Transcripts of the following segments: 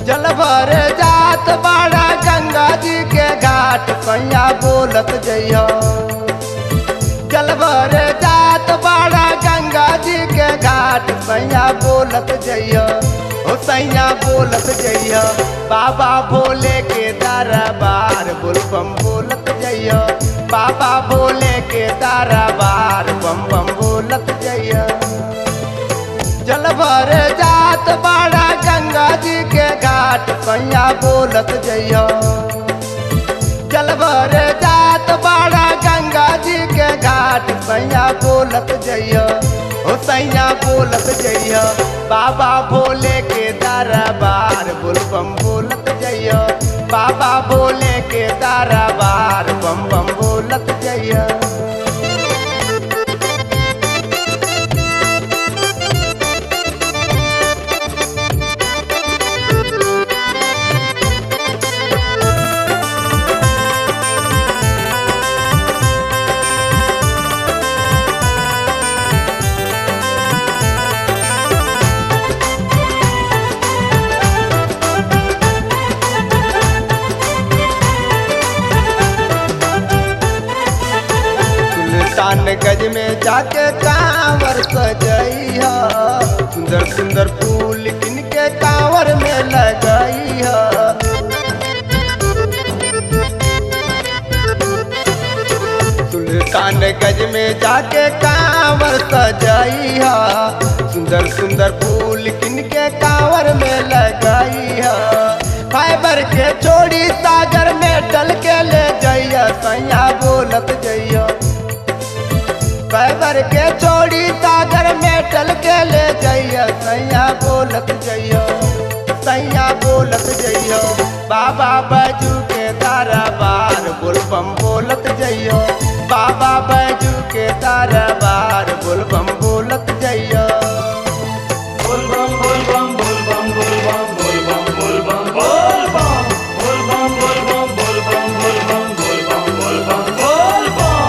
जल भर जात बाड़ा गंगा जी के घाट पैया बोलत जइह। जल भर जात बाड़ा गंगा जी के घाट पैया बोलत जइह। ओ सैया बोलत जइह। बाबा भोले के दरबार बोल बम बोलत जइह। बाबा भोले के दरबार बम बम बोलत जइह। जल भर जात बाड़ा गंगा जी के घाट पैया बोलत जइह। जल भर जात बाड़ा गंगा जी के घाट पैया बोलत जइह। ओ सैया बोलत जइह। बाबा भोले के दरबार बोल बम बोलत जइह। बाबा भोले के दरबार बम बम बोलत जइह। सुल्तान गज में जाके कांवर सजइह। सुंदर सुंदर फूल किन के कांवर में लगइह। सुल्तान गज में जाके कांवर सजइह। सुंदर सुंदर फूल किन के कांवर में लगइह। फाइबर के छोड़ी सागर में डल के ले जइह। सैया बोलत जइह। फाइबर के छोड़ी सागर में डल के ले जइह। सैया बोलत जइह। सैया बोलत जइह। बाबा बैजू के दरबार बोल बम बोलत जइह। बाबा बैजू के दरबार बोल बम बोलत जइह। बोल बम बोल बम बोल बम बोल बम बोल बम बोल बम बोल बम बोल बम बोल बम बोल बम बोल बम बोल बम बोल बम बोल बम।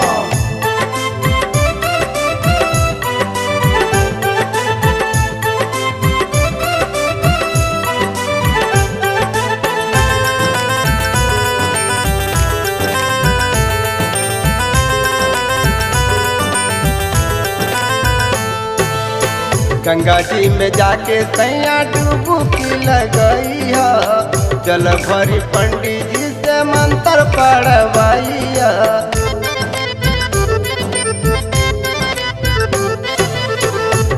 गंगा जी में जाके सैया डुबकी लगई है। जल भरी पंडित जी से मंत्र पढ़वाई है।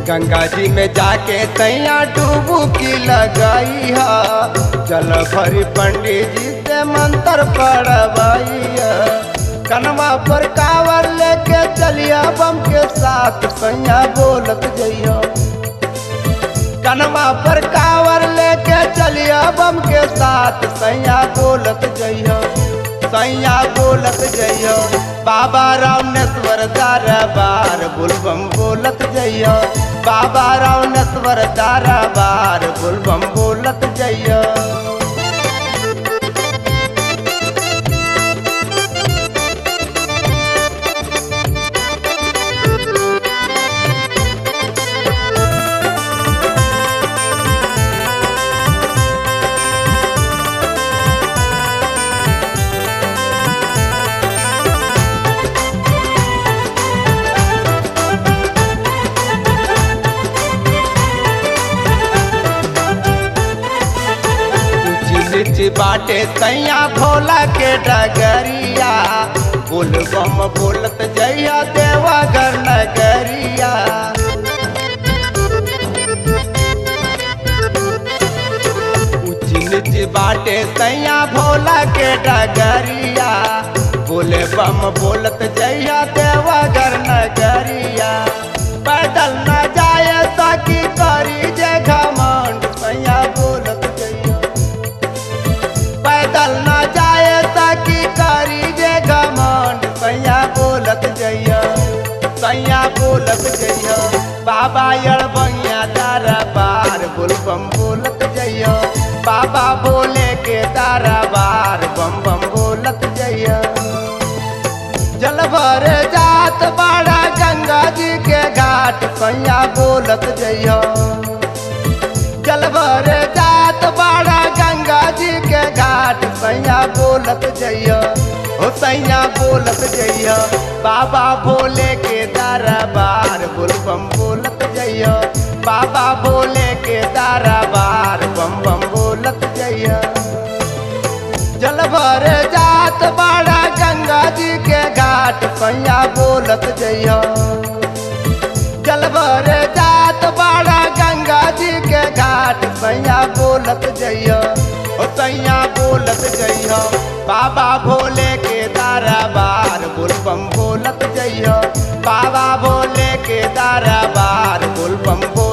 गंगा जी में जाके सैया डुबकी लगई है। जल भरी पंडित जी से मंत्र पढ़वाई है। कनवा पर कावर लेके चलिया बम के साथ सैया बोलत जइह। कनवा पर कावर लेके चलिया बम के साथ सैया बोलत जइह। सैया बोलत जइह। बाबा रामेश्वर दरबार बोल बम बोलत जइह। बाबा रामेश्वर दरबार बोल बम बोलत जइह। बाटे सैया भोला के डगरिया बोल बम बोलत जइया देवघर नगरिया। ऊंची नीची बाटे सैया भोला के डगरिया बोले बम बोलत जइया देवघर नगरिया। पैदल न जाए सकी करी जे घमंड सैया बोलत जइया। बोलत जइयो बाबा अड़बंगिया दरबार बोल बम बोलत जइयो बाबा भोले के दरबार बम बम बोलत जइयो जल भर जात बाड़ा गंगा जी के घाट सैया बोलत जइयो जल भर जात बाड़ा गंगा जी के घाट सैया बोलत जइयो ओ सैया बोलत जइयो बाबा भोले के दरबार बोल बम बोलत जइयो बाबा भोले के दरबार बम बम बोलत जइयो जल भर जात बाड़ा गंगा जी के घाट सैया बोलत जइयो जल भर जात बाड़ा गंगा जी के घाट सैया बोलत जइयो ओ सैया बोलत जइयो बाबा भोले के दरबार बोल बम बोलत जइयो बाबा भोले के दरबार बोल बम बोल